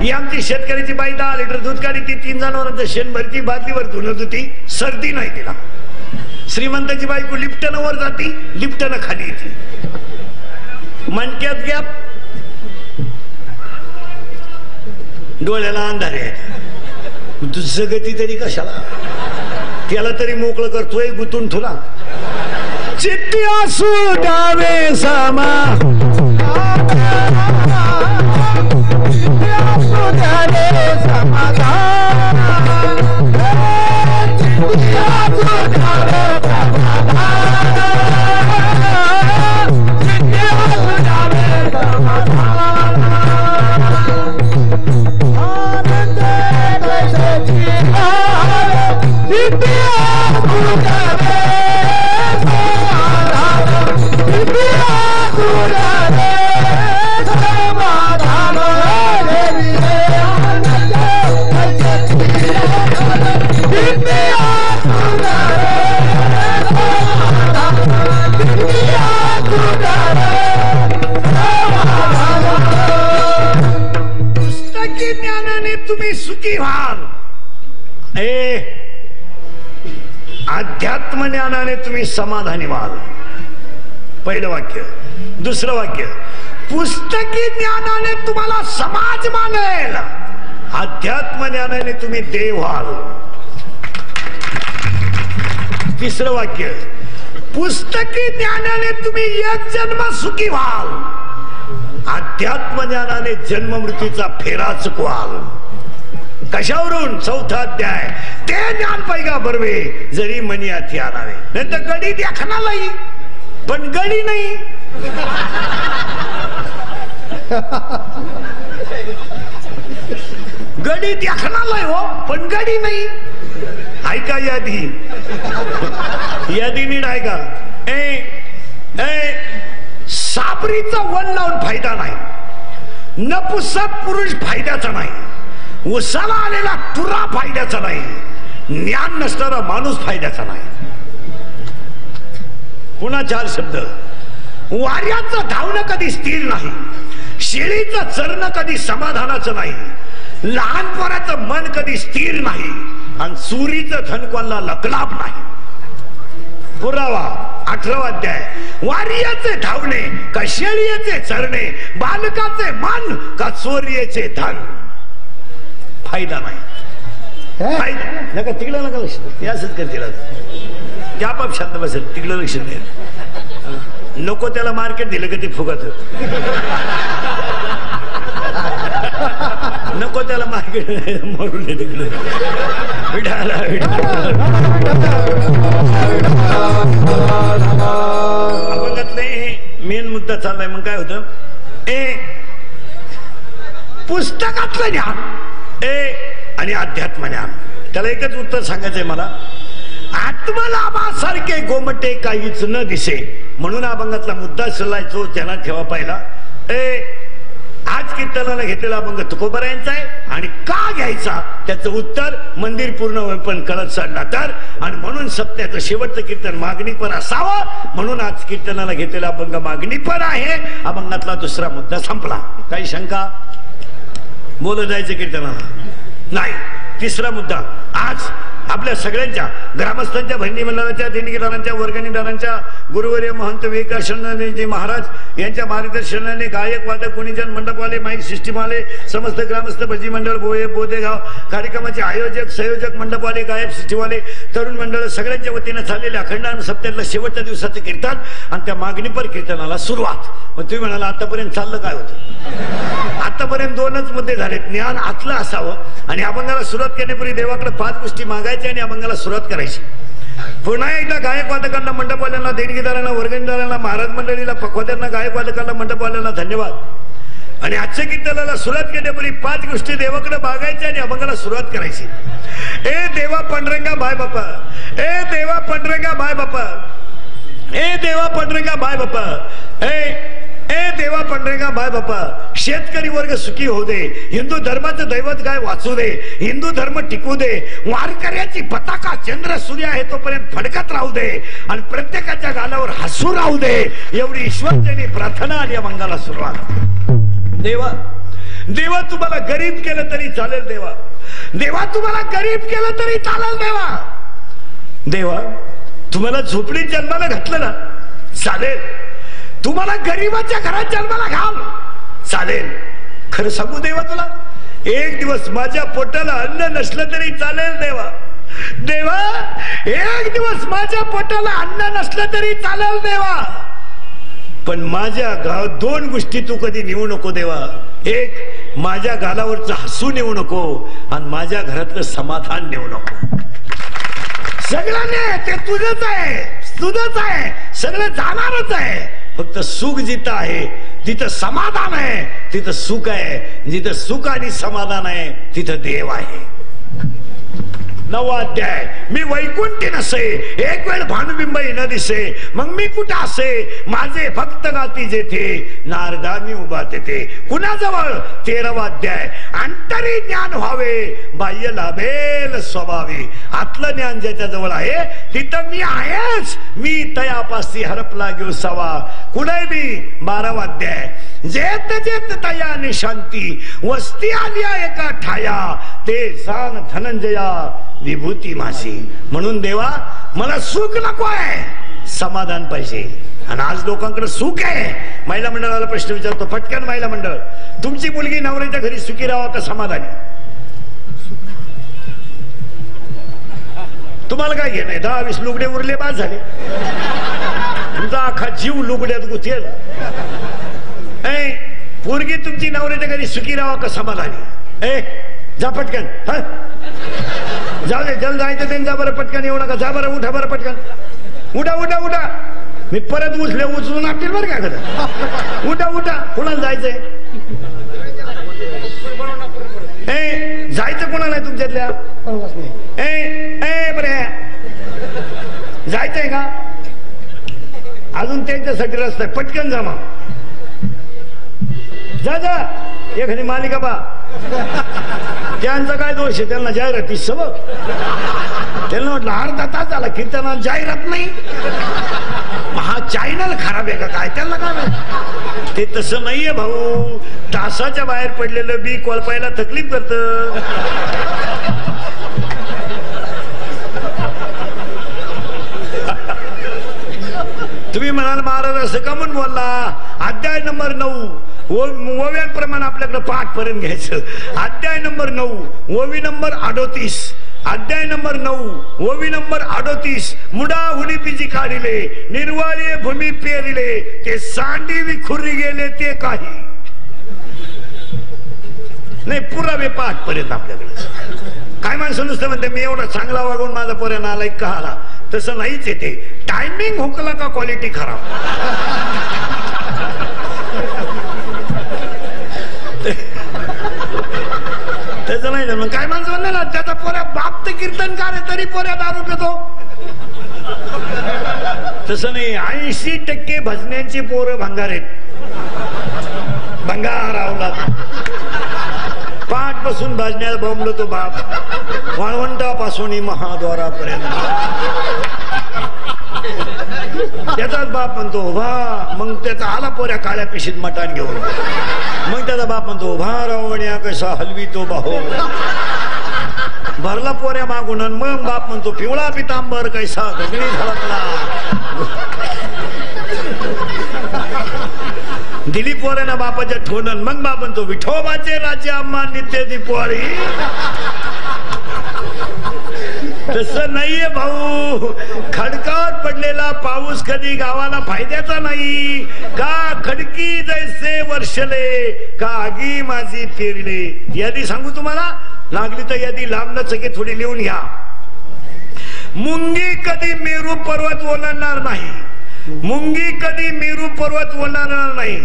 ही आमची शेतकऱ्याची बाई 10 लिटर दूध काढी ती 3 जणांचं शेण भरती बादलीवर धुणत होती, सर्दी नाही तिला. श्रीमंताची बायको लिफ्टनं वर जाती, लिफ्टनं खाली येते. मणक्यात गॅप, डोळ्याला अंधारे आहेत. तू जगती तरी कशाला? त्याला तरी मोकळं करतोय गुतून तुला. चित्ती असू द्यावे समा, पुस्तकी ज्ञानाने तुम्ही सुखी व्हाल. अध्यात्म ज्ञानाने तुम्ही समाधानी व्हाल. पहिलं वाक्य. दुसरं वाक्य, पुस्तकी ज्ञानाने तुम्हाला समाज मानेल, अध्यात्म ज्ञानाने तुम्ही देव व्हाल. तिसरं वाक्य, पुस्तकी ज्ञानाने तुम्ही एक जन्म सुखी व्हाल, अध्यात्म ज्ञानाने जन्म मृत्यूचा फेरा चुकवाल. कशावरून? चौथा अध्याय. ते ज्ञान पैगा बरवे जरी मनी हाती आणावे. नाही तर गडी देखणालाही पण गडी नाही. गडी देखणालाय हो पण गडी नाही. ऐका यादी, यादी नीट ऐका. साबरीचं वन लावून फायदा नाही, नपुसक पुरुष फायद्याचा नाही, उसाला आलेला तुरा फायद्याचा नाही, ज्ञान नसणारा माणूस फायद्याचा नाही. पुन्हा 4 शब्द. वाऱ्याचं धावणं कधी स्थिर नाही, शेळीचं चरणं कधी समाधानाचं नाही, लहान पोराचं मन कधी स्थिर नाही, आणि चोरीचं धन कोणाला लकलाभ नाही. पुरावा 18वा अध्याय. वार्याचे धावणे का शेळीचे चरणे, बालकाचे मन का चोरीचे धन, फायदा नाही. फायदा नका तिकडे नका लक्ष द्या. असंच करतील त्या बाप शांत बसेल, तिकडे लक्ष द्या. नको त्याला मार्केट दिलं का ते फुगत. नको त्याला मार्केट मरून तिकडे. अभंगातले मेन मुद्दा चाललाय. मग काय होतं? पुस्तकातलं ज्ञान आणि अध्यात्म ज्ञान. त्याला एकच उत्तर सांगायचंय मला. आत्मलाभासारखे गोमटे काहीच न दिसे, म्हणून अभंगातला मुद्दा सल्लायचो त्यांना ठेवा पाहिला. आज कीर्तनाला घेतलेला अभंग तुकोबरायांचा आहे, आणि का घ्यायचा त्याचं उत्तर मंदिर पूर्ण पण कळत चढला तर. आणि म्हणून सत्याचं शेवटचं कीर्तन मागणीपर असावं, म्हणून आज कीर्तनाला घेतलेला अभंग मागणीपर आहे. अभंगातला दुसरा मुद्दा संपला. काही शंका? बोलत जायचं कीर्तनाला नाही. तिसरा मुद्दा. आज आपल्या सगळ्यांच्या ग्रामस्थांच्या, भंडी मंडळाच्या, देणगीदारांच्या, वर्गणीदारांच्या, गुरुवर्य महंत विवेकानंदजी महाराज यांच्या मार्गदर्शनाने गायक, वादक, कुणीजन, मंडपवाले, माईक सिस्टीमवाले, समस्त ग्रामस्थ, भजी मंडळ, बोये, बोदेगाव कार्यक्रमाचे आयोजक, संयोजक, मंडपवाले, गायक, सिस्टीमवाले, तरुण मंडळ सगळ्यांच्या वतीनं चाललेल्या अखंड सप्त्यातल्या शेवटच्या दिवसाचं कीर्तन आणि त्या मागणीपर कीर्तनाला सुरुवात. मग तुम्ही म्हणाला आतापर्यंत चाललं काय होतं? आतापर्यंत 2च मुद्दे झाले. ज्ञान आतलं असावं, आणि अभंगाला सुरुवात करण्यापूर्वी देवाकडे 5 गोष्टी मागायच्या आणि अभंगाला सुरुवात करायची. पुन्हा एकदा गायक वादकांना, मंडपवाल्यांना, देणगीदारांना, वर्गणीदारांना, महाराज मंडळीला, पखवाद्यांना, गायक वादकांना, मंडपवाल्यांना धन्यवाद. आणि आजच्या कीर्तनाला सुरुवात करण्यापूर्वी 5 गोष्टी देवाकडे मागायच्या आणि अभंगाला सुरुवात करायची. ए देवा पांडुरंगा बाय बापा, ए देवा पांडुरंगा बाय बापा, ए देवा पांडुरंगा बाय बापा, ए देवा पांडुरंगा बाय बापा. शेतकरी वर्ग सुखी होऊ दे, हिंदू धर्माचं दैवत गाय वाचू दे, हिंदू धर्म टिकू दे, वारकऱ्याची पताका चंद्र सूर्य आहे तोपर्यंत फडकत राहू दे, आणि प्रत्येकाच्या गालावर हसू राहू दे, एवढी ईश्वरचरणी प्रार्थना आणि या मंगला सुरुवात. देवा देवा तुम्हाला गरीब केलं तरी चालेल देवा, देवा तुम्हाला गरीब केलं तरी चालेल देवा, देवा तुम्हाला झोपडीत जन्माला घातलं ना चालेल, तुम्हाला गरीबाच्या घरात जन्माला घाल चालेल. खरं सांगू देवा तुला, एक दिवस माझ्या पोटाला अन्न नसलं तरी चालेल देवा, देवा एक दिवस माझ्या पोटाला अन्न नसलं तरी चालेल देवा, पण माझ्या गावात दोन गोष्टी तू कधी नेऊ नको देवा. एक, माझ्या गालावरचं हसू नेऊ नको आणि माझ्या घरातलं समाधान नेऊ नको. सगळं ने ते तुझंच आहे, तुझंच आहे, सगळं जाणारच आहे. फक्त सुख जिथं आहे तिथं समाधान आहे, तिथं सुख आहे. जिथं सुख आणि समाधान आहे तिथं देव आहे. 9वा अध्याय. मी वैकुंठी नसे, एक वेळ भानुबिंबई न दिसे, मग मी कुठं असे, माझे भक्त गाती जेथे, नारदामी उभा तेथे. कुणाजवळ? 13वा अध्याय. अंतरी ज्ञान व्हावे, बाह्य लाभेल स्वभावे. आतलं ज्ञान ज्याच्या जवळ आहे तिथं मी आहेच, मी तयापासी हरपला घेऊ सवा. कुठे मी? 12वा अध्याय. जेत जेत तया निशांती, वस्ती आलिया एका ठाया, ते सांग धनंजया विभूती मासी. म्हणून देवा मला सुख नको आहे, समाधान पाहिजे. आणि आज लोकांकडे सुख आहे. महिला मंडळाला प्रश्न विचारतो पटकन. महिला मंडळ, तुमची मुलगी नवऱ्याच्या घरी सुखी राहावा का समाधानी? तुम्हाला काय घेणं आहे? 10-20 लुगडे उरले बाद झाले, तुमचा अख्खा जीव लुगड्यात गुंतेल. पोरगी तुमची नवऱ्याच्या घरी सुखी राहावा का समाधानी? जा पटकन. जाऊ दे, जल जायचं ते जा बरं पटकन. येऊ नका, जा बरं, उठा बरं पटकन. उठा उठा उठा, मी परत उचलून आपतील बरं का कदा. उठा उठा, कुणाला जायचंय? जायचं कोणाला तुमच्यातल्या? बरे जायचंय का? अजून त्यांच्यासाठी रस्ता आहे, पटकन जा. मग जा जा, एखादी मालिका पा. त्यांचा काय दोष आहे? त्यांना जाहिराती सवय. त्यांना म्हटलं अर्धा तास झाला कीर्तनाला जाहिरात नाही, हा चॅनल खराब आहे का काय? त्यांना काय? ते तसं नाहीये भाऊ. तासाच्या बाहेर पडलेलं बी कोळपायला तकलीफ करत. तुम्ही म्हणाल महाराज असं का म्हणून बोलला? अध्याय नंबर 9 ओव्यांप्रमाणे आपल्याकडे पाठ पर्यंत घ्यायचं. अध्याय नंबर 9 ओवी नंबर 38. अध्याय नंबर 9 ओवी नंबर 38. मुडा हुडीपीजी काढिले, निर्वाळे भूमी पेरिले, ते सांडी विखुरी गेले ते काही नाही. पुरावे पाठ पर्यंत आपल्याकडे. काय माणसं नुसतं म्हणते मी एवढा चांगला वागून माझा पर्यंत आलाय का आला? तसं नाहीच येते. टायमिंग हुकला का क्वालिटी खराब. त्याचं नाही मग काय माणसं म्हणणार त्याचा पोऱ्या बाप तर कीर्तनकार आहे तरी पोऱ्या दारू पितो. तसं नाही. 80% भजन्यांची पोरं भंगार आहेत. भंगार आवला पाठ बसून भजण्यात बोंबलो तो बाप, वाळवंटापासून महाद्वारापर्यंत. त्याचाच बाप म्हणतो उभा, मग त्याचा आला पोऱ्या काळ्या पिशीत मटाण घेऊन. मग त्याचा बाप म्हणतो उभा रावण्या कसा हलवी तो बाहो, भरला पोऱ्या मागून. मग बाप म्हणतो पिवळा पितांबर कैसा गगनी झळकला. दिली पोऱ्याना बापाच्या ठोनन. मग बाप म्हणतो विठोबाचे राज्य आम्हा नित्य दिपवाळी. तसं नाहीये भाऊ. खडकावर पडलेला पाऊस कधी गावाला फायद्याचा नाही. का खडकी जैसे वर्षले, का आगी माझी पेरले. यादी सांगू तुम्हाला? लागली तर यादी लांब नचके थोडी लिहून घ्या. मुंगी कधी मेरू पर्वत ओलांडणार नाही. मुंगी कधी मेरू पर्वत ओलांडणार नाही.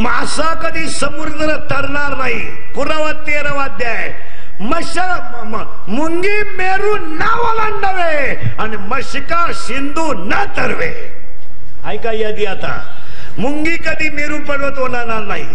मासा कधी समुद्र तरणार नाही. पुरावा 13वा अध्याय. मुंगी मेरू न ओलांडावे आणि मशका सिंधू न तरवे. ऐका यादी आता. मुंगी कधी मेरू पर्वत ओलांडणार नाही.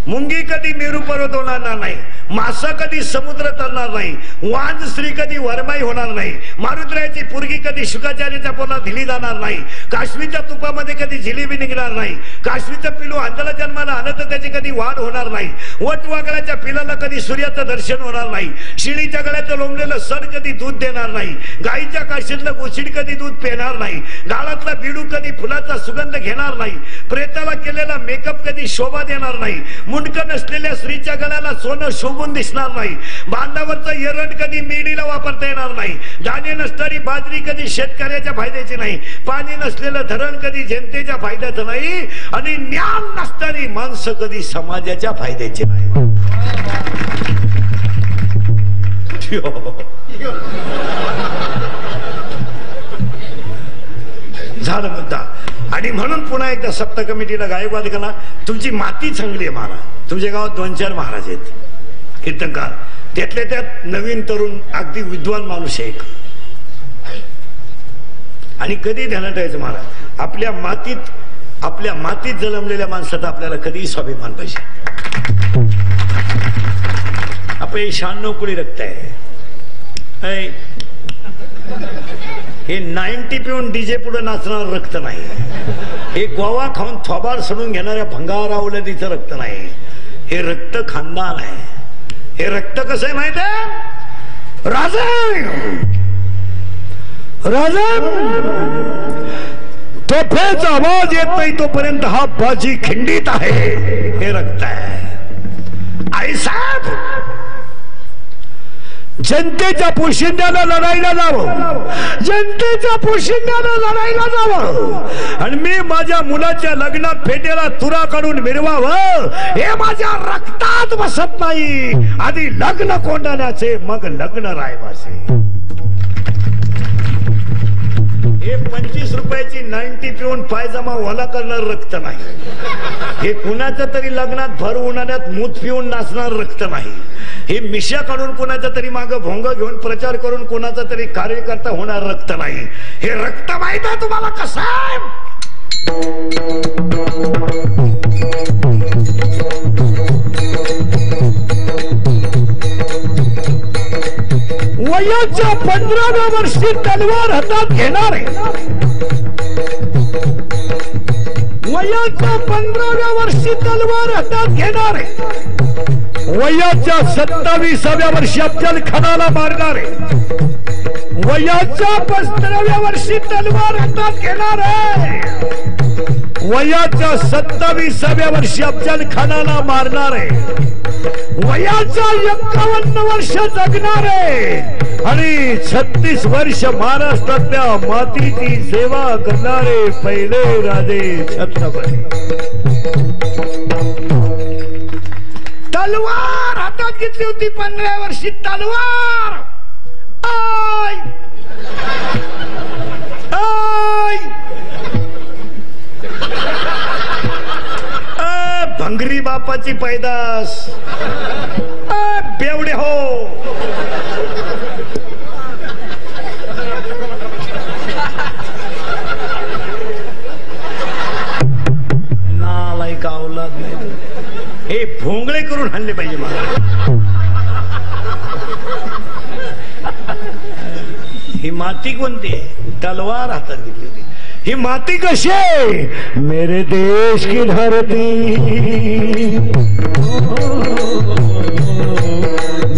मुंगी कधी मेरू पर्वत ओलांडणार नाही. मासा कधी समुद्र तरणार नाही, वांज स्त्री कधी वरमाई होणार नाही, मारुद्राची पोरगी कधी शुकाचार्याच्या पोटात दिली जाणार नाही, काश्मीरच्या तुपामध्ये कधी जिलेबी निघणार नाही, काश्मीरचं पिलू अंधाला जन्माला आलं तर त्याची कधी वाढ होणार नाही, वटवागळ्याच्या पिलाला कधी सूर्याचं दर्शन होणार नाही, शिळीच्या गळ्याचं लोंबलेलं सर कधी दूध देणार नाही, गाईच्या काशीतलं गोशिड कधी दूध पेणार नाही, गाळातला बिडू कधी फुलाचा सुगंध घेणार नाही, प्रेताला केलेला मेकअप कधी शोभा देणार नाही, मुंडक नसलेल्या स्त्रीच्या गळ्याला सोनं शोभून दिसणार नाही, बांधावरचं एरंड कधी मेडीला वापरता येणार नाही, धान्य नसणारी बाजरी कधी शेतकऱ्याच्या फायद्याची नाही, पाणी नसलेलं धरण कधी जनतेच्या फायद्याचं नाही, आणि ज्ञान नसणारी माणसं कधी समाजाच्या फायद्याची नाही. झालं मुद्दा. आणि म्हणून पुन्हा एकदा सप्त कमिटीला गायकवाद केला, तुमची माती चांगली आहे महाराज, तुमच्या गावात 2-4 महाराज आहेत कीर्तनकार, त्यातल्या त्यात नवीन तरुण अगदी विद्वान माणूस एक. आणि कधी ध्यानात ठेवायचं महाराज, आपल्या मातीत जन्मलेल्या माणसाचा आपल्याला कधीही स्वाभिमान पाहिजे. आपण 96 कुळी रक्त आहे, हे 90 पिऊन डीजे पुढे नाचणार रक्त नाही, हे गोवा खाऊन थोबाड सोडून घेणाऱ्या भंगार अवलदीचं रक्त नाही, हे रक्त खानदान आहे. हे रक्त कसं आहे माहित आहे, तोफेचा आवाज येत नाही तोपर्यंत हा बाजी खिंडीत आहे, हे रक्त आहे. आई साहेब, जनतेच्या पोशिंद्याला लढायला जावं, जनतेच्या पोशिंद्याला लढायला जावं, आणि मी माझ्या मुलाच्या लग्नात फेटेला तुरा काढून मिरवावं, हे माझ्या रक्तात बसत नाही. आधी लग्न कोंडाण्याचे, मग लग्न रायवाचे. हे 25 रुपयाची 90 पिऊन पायजमा ओला करणार रक्त नाही, हे कुणाचं तरी लग्नात भर उन्हाळ्यात मूत पिऊन नाचणार रक्त नाही, हे मिशा काढून कोणाच्या तरी मागं भोंग घेऊन प्रचार करून कोणाचा तरी कार्यकर्ता होणार रक्त नाही. हे रक्त माहित आहे तुम्हाला कसं आहे? वयाच्या 15व्या वर्षी तलवार हातात घेणारे, वयाच्या 15व्या वर्षी तलवार हातात घेणारे, वयाच्या 27व्या वर्षी अफजल खानाला मारणारे, वयाच्या 15व्या वर्षी तलवार हातात घेणारे, वयाच्या 27व्या वर्षी अफजल खानाला मारणारे, वयाच्या 51 वर्ष जगणारे, आणि 36 वर्ष महाराष्ट्रातल्या मातीची सेवा करणारे पहिले राजे छत्रपती. तलवार हातात घेतली होती 15व्या वर्षी तलवार. आय आय भंगरी बापाची पैदास, बेवडे हो. नालायक औलाद नाही, हे भोंगळे करून हल्ले पाहिजे मला. ही माती कोणती आहे? तलवार हातात घेतली होती. ही माती कशी आहे? मेरे देश की धरती,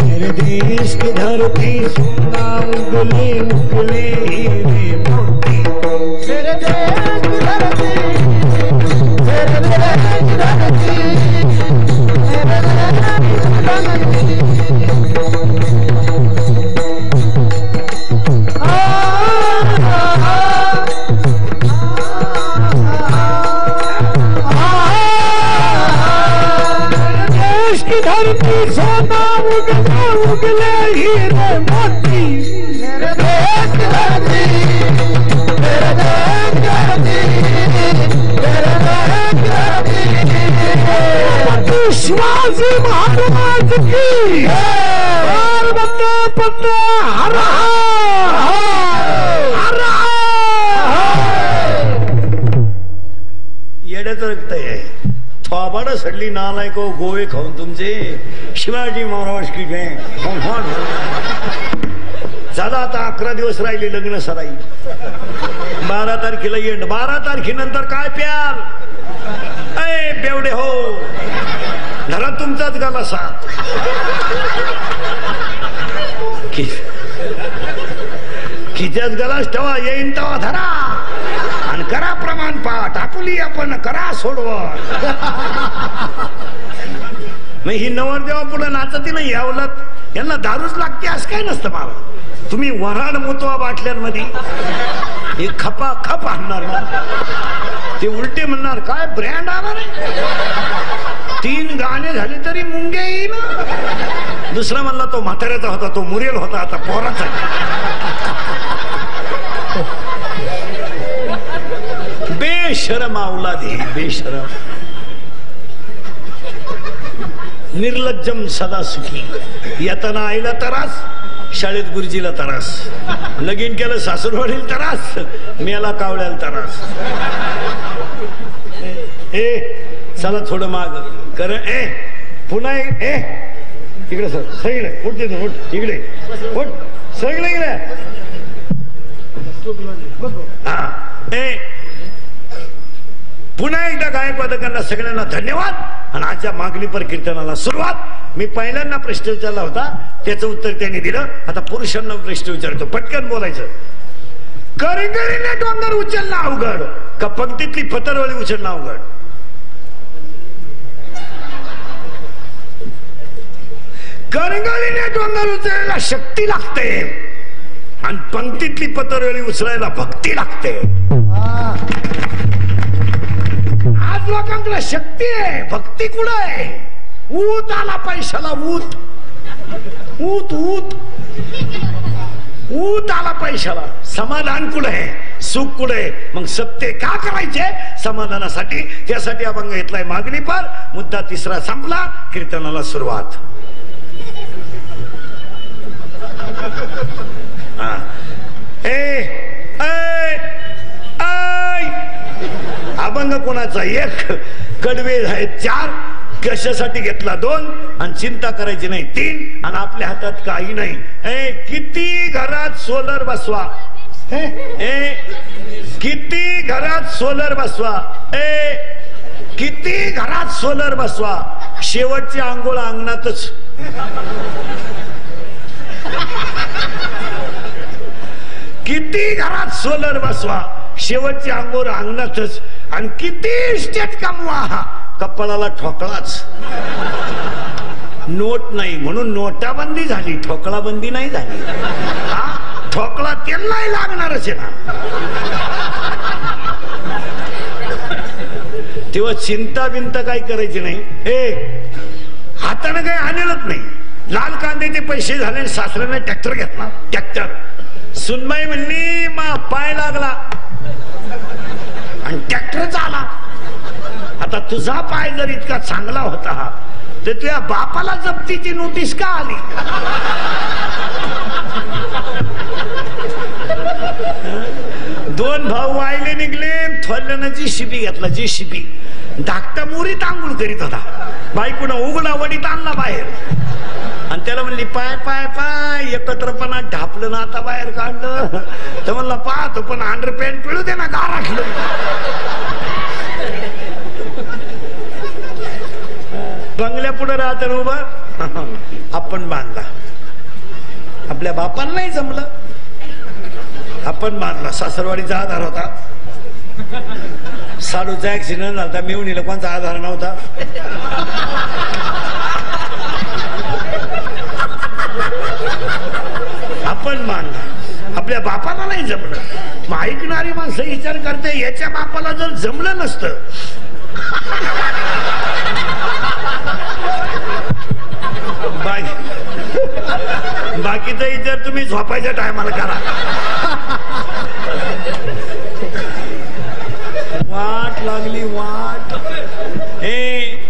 मेरे देश की धरती, सोना उगले उगले हीरे मोती. मेरे देश की धरती, मेरे देश की धरती, मेरे देश की धरती. धरती सोना उगले उगले हीरे मोती. मेरे देश की धरती, मेरे देश की धरती, मेरे देश की धरती. शिवाजी महाराज की वंदे वंदे हर हर. येड्याचं रक्त आहे, थोबाड सडली नालायक गोवे खाऊन तुमचे. शिवाजी महाराज की जय. झालं आता 11 दिवस राहिले लग्न सराई. 12 तारखेला येण. 12 तारखेनंतर काय प्याल? अय बेवडे हो, घरात तुमचाच गाला साथ. खिच्याच गलास ठेवा, येईन तवा धरा आणि करा प्रमाण पाठ. आपुली आपण करा सोडवण. मग ही नवरदेवा पुढे नाचती नाही. यावलत यांना दारूच लागते असं काय नसतं. मला तुम्ही वराड मोतवा बाटल्यांमध्ये हे खपा खप आणणार ना, ते उलटे म्हणणार काय ब्रँड आला रे. 3 गाणे झाले तरी मुंगे येईन. दुसरा म्हणला तो म्हाताऱ्याचा होता, तो मुरेल होता, आता पोराचा. बेशरम अवलादी, बेशरम. निर्लज्जम सदा सुखी. येताना आईला त्रास, शाळेत गुरुजीला त्रास, लगीन केलं सासूरवाडीला त्रास, मेला कावळ्याला त्रास. ए चला थोडं माग कर. ए पुन्हा ए इकडे सर, सगळे उठते ना, उठ इकडे, उठ सगळे इकडे. हा ए पुन्हा एकदा गायक वादकांना सगळ्यांना धन्यवाद. आणि आजच्या मागणीपर कीर्तनाला सुरुवात. मी पहिल्यांदा प्रश्न विचारला होता, त्याचं उत्तर त्यांनी दिलं. आता पुरुषांना प्रश्न विचारतो, पटकन बोलायचं. करंगळीने डोंगर उचलणं अवघड का पंक्तीतली पतरवळी उचलणं अवघड? करंगळीने डोंगर उचलायला शक्ती लागते आणि पंक्तीतली पतरवळी उचलायला भक्ती लागते. आज लोकांकडे शक्ती आहे, भक्ती कुठं आहे? ऊत आला पैशाला, ऊत ऊत ऊत ऊत आला पैशाला. समाधान कुठं आहे? सुख कुठं आहे? मग सत्य का करायचे? समाधानासाठी. त्यासाठी अभंग घेतलाय मागणी पर. मुद्दा 3रा संपला, कीर्तनाला सुरुवात. अभंग कोणाचा? 1. कडवे आहेत 4. कशासाठी घेतला 2. आणि चिंता करायची नाही 3. आणि आपल्या हातात काही नाही. किती घरात सोलर बसवा, किती घरात सोलर बसवा, किती घरात सोलर बसवा, शेवटची आंघोळ अंगणातच. किती घरात सोलर बसवा, शेवटची आंघोळ अंगणातच. आणि किती इस्टेट कमवा, कपाळाला ठोकळाच. नोट नाही म्हणून नोटाबंदी झाली, ठोकळाबंदी नाही झाली. ठोकळा त्यांनाही लागणारच आहे ना. तेव्हा चिंता बिंता काही करायची नाही. हाताने काही आणलंच नाही. लाल कांद्याचे पैसे झाले, सासऱ्याने ट्रॅक्टर घेतला. ट्रॅक्टर सुनबाई म्हणली मा पाय लागला आणि ट्रॅक्टर चाला. आता तुझा पाय जर इतका चांगला होता तर तुझ्या बापाला जप्तीची नोटीस का आली? दोन भाऊ वायले निघले. थोरल्यानं JCB घेतला. JCB धाकटा मुरीत आंघोळ करीत होता. बायकोनं उघडा वडीत आणला बाहेर आणि त्याला म्हणली पाय पाय पाय. एकत्रपणा ढापलं ना, आता बाहेर काढलं तर म्हणला पाहतो पण अंडरपॅन्ट पिळू दे ना, गाराठलं. बंगल्या पुढे राहत उभं. आपण बांधला. आपल्या बापांना नाही जमलं, आपण बांधला. सासरवाडीचा आधार होता. साडूचा ऍक्सिडेंट झाला. मिळून कोणता आधार नव्हता. आपण बांधला. आपल्या बापाला नाही जमलं. मग ऐकणारी माणसं विचार करते याच्या बापाला जर जमलं नसतं बाकीचा विचार तुम्ही झोपायच्या टायमाला करा. वाट लागली वाट.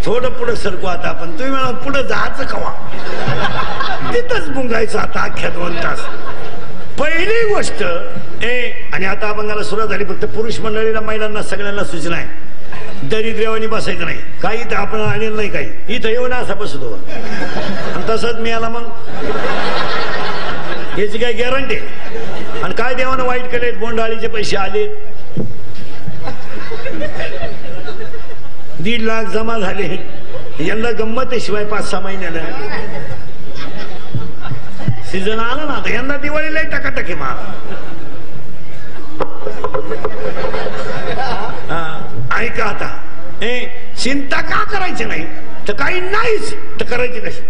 थोडं पुढे सरकू आता आपण. तुम्ही म्हणा पुढे जायचं कवा, तिथंच मुंगायचं आता अख्ख्या 2 तास. पहिली गोष्ट आणि आता अभंगाला सुरुवात झाली. फक्त पुरुष मंडळीला महिलांना सगळ्यांना सूचना आहे. दरिद्रेवानी बसायचं नाही. काही तर आपण आणेल नाही, काही इथं येऊन असा बसतो आणि तसंच मिळाला मग याची काय गॅरंटी. आणि काय देवानं वाईट केले, बोंडाळीचे पैसे आले, 1.5 लाख जमा झाले. यंदा गंमत आहे, शिवाय 5-6 महिन्यानं सीझन आला ना. आता यंदा दिवाळीला टकाटकी मार. ऐका आता, चिंता का करायची नाही तर काही नाहीच तर करायची कशी.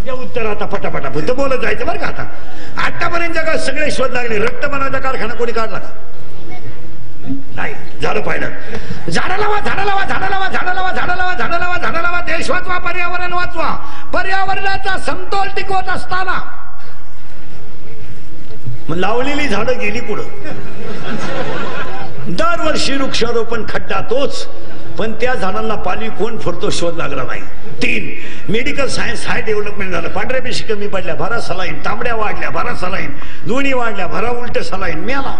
ते उत्तर आता फटाफटा फक्त बोलत जायचं बरं का. आता आतापर्यंत जगात सगळे शोध लागले. रक्त बनवायचा कारखाना कोणी काढला का? नाही. झालं पाहिलं. झाडं लावा, झाडं लावा, झाडं लावा, झाडं लावा, झाडं लावा, झाडं लावा, झाडं लावा. देश वाचवा, पर्यावरण वाचवा. पर्यावरणाचा समतोल टिकवत असताना लावलेली झाडं गेली पुढं. दरवर्षी वृक्षारोपण खड्डा तोच, पण त्या झाडांना पाणी कोण फोडतो शोध लागला नाही. 3 मेडिकल सायन्स हाय डेव्हलपमेंट झालं. पांढऱ्या पेशी कमी पडल्या, भरा सलाईन. तांबड्या वाढल्या, भरा सलाईन. दोन्ही वाढल्या, भरा उलट सलाईन. मेला.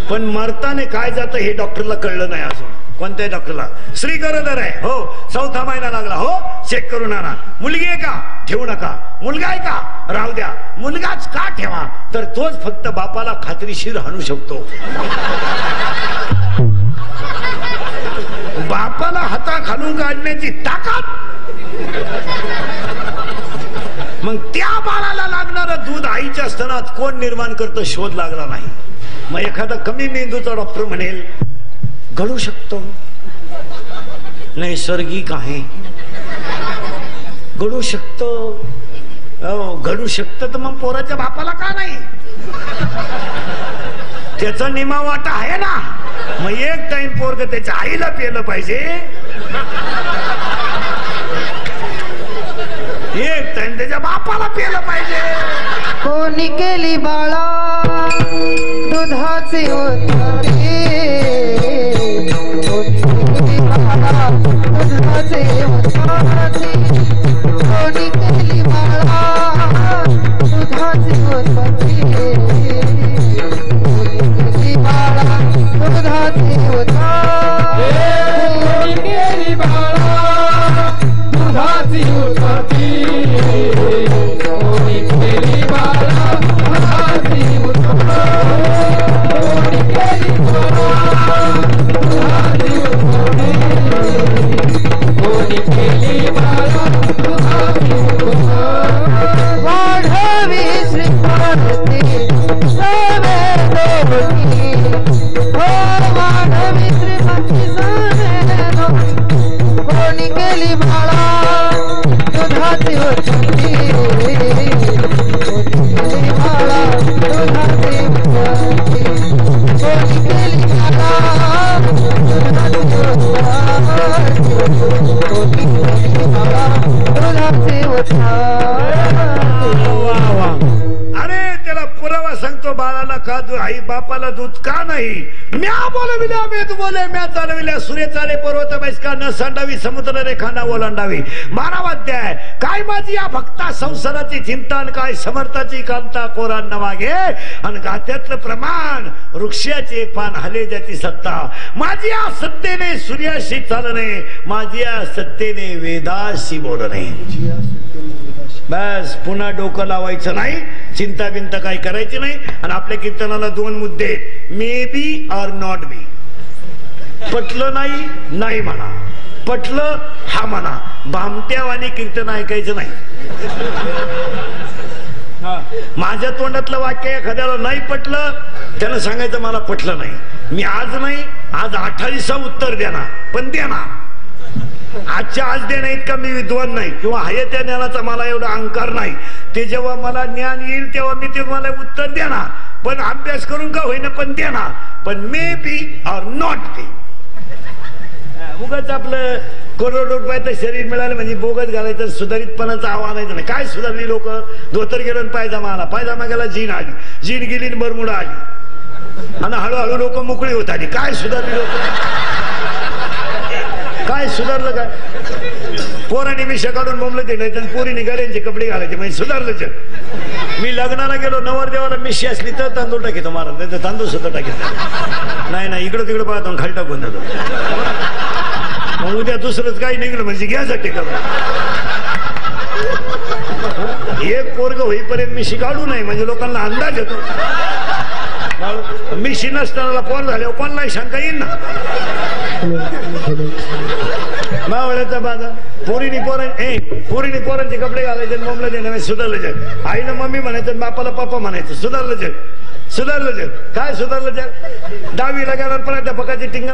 पण मरताने काय जातं हे डॉक्टरला कळलं नाही अजून. कोणत्याही डॉक्टरला. श्री गरोदर आहे हो, 4था महिना लागला हो, चेक करून आणा. मुलगी आहे का? ठेवू नका. मुलगा आहे का? राहू द्या. मुलगाच का ठेवा? तर तोच फक्त बापाला खात्रीशीर हाणू शकतो. बापाला हाता खालून काढण्याची ताकद. मग त्या बाळाला लागणारं दूध आईच्या स्तनात कोण निर्माण करतं शोध लागला नाही. मग एखादा कमी मेंदूचा डॉक्टर म्हणेल घडू शकतो, नैसर्गिक आहे, घडू शकतो. घडू शकतं तर मग पोराच्या बापाला का नाही? त्याचा निमा वाटा आहे ना. मग एक टाइम पोरग त्याच्या आईला पेलं पाहिजे, एक टाइम त्याच्या बापाला पेलं पाहिजे. कोणी केली बाळा दुधाचे उत्पत्ती, कोणी बाळा दुधाचे उत्पत्ती, कोणी केली बाळा दुधाचे उत्पत्ती, कोणी केली बाळा दुधाचे उत्पत्ती, कोणी केली बाळा दुधाची उत्पत्ती, कोणी केली बाळा दुधाची उत्पत्ती, कोणी केली बाळा दुधाची उत्पत्ती, कोणी केली बाळा दुधाची उत्पत्ती. वाढवी श्रीमंती सवे दोन्ही, हो वाढवी श्रीमंती सवे दोन्ही, कोणी केली बाळा दुधाची उत्पत्ती, कोणी केली बाळा दुधाची उत्पत्ती, कोणी केली बाळा दुधाची उत्पत्ती, कोणी केली बाळा दुधाची उत्पत्ती. अरे त्याला पुरावा सांगतो बाळाला का आई बापाला दूध का नाही. म्या बोलविल्या वेद बोले, म्या चालविल्या सूर्य चाले, पर्वत बैसका न सांडावी, समुद्र रेखा न ओलांडावी. 12वा अध्याय. काय माझी या भक्ता संसाराची चिंता, काय समर्थाची कांता कोरा न मागे, आणि गात्यातलं प्रमाण वृक्षाचे पान हले ज्याची सत्ता. माझी या सत्तेने सूर्याशी चालणे, माझी या सत्तेने वेदाशी बोलणे. बस पुन्हा डोकं लावायचं नाही, चिंता बिंता काही करायची नाही. आणि आपल्या कीर्तनाला 2 मुद्दे, मे बी और नॉट बी. पटलं नाही नाही म्हणा, पटलं हा म्हणा. भामट्यावानी कीर्तन ऐकायचं नाही. माझ्या तोंडातलं वाक्य एखाद्याला नाही पटलं, त्यानं सांगायचं मला पटलं नाही. मी आज नाही, आज 28 उत्तर देणार, पण देणार. आजच्या आज देण्या इतका मी विद्वान नाही, किंवा आहे त्या ज्ञानाचा मला एवढा अहंकार नाही. ते जेव्हा मला ज्ञान येईल तेव्हा मी तुम्हाला उत्तर देणार, पण अभ्यास करून का होईना पण देणार. पण मे बी और नॉट बी. उगाच आपलं करोड रुपयाचं शरीर मिळालं म्हणजे बोगत घालायचं, सुधारितपणाचं आव्हान नाही. काय सुधारली लोक, धोतर गेलं पायजामा आला, पायजामा गेला जीन आली, जीन गेली बरमुडा आली, आणि हळूहळू लोक मोकळी होत आली. काय सुधारली लोक, काय सुधारलं काय? पोरांनी मिशा काढून बोंबलं ते नाही तर पोरीने गाड्यांचे कपडे घालायचे म्हणजे सुधारलं जग. मी लग्नाला गेलो नवरदेवाला मिशी असली तर तांदूळ टाकीतो महाराज नाही तर तांदूळ सुद्धा टाकीतो नाही इकडं तिकडं पाहतो खाली टाकून जातो. मग उद्या दुसरंच काही निघलं म्हणजे घ्यासाठी करून एक पोरग होईपर्यंत मिशी काढू नये म्हणजे लोकांना अंदाज येतो. मिशी नसताना पोर झाल्यावर कोणालाही शंका येईल ना. मावळ्याचा बाजार पोरीनी पोरांचे कपडे घालायचे मम्मीला देणं सुधारलं जग. आईनं मम्मी म्हणायचं बापाला पापा म्हणायचं सुधारलं जग. सुधारलं जग. काय सुधारलं जग? 10वीला गेल्यावर प्राध्यापकाची टिंगल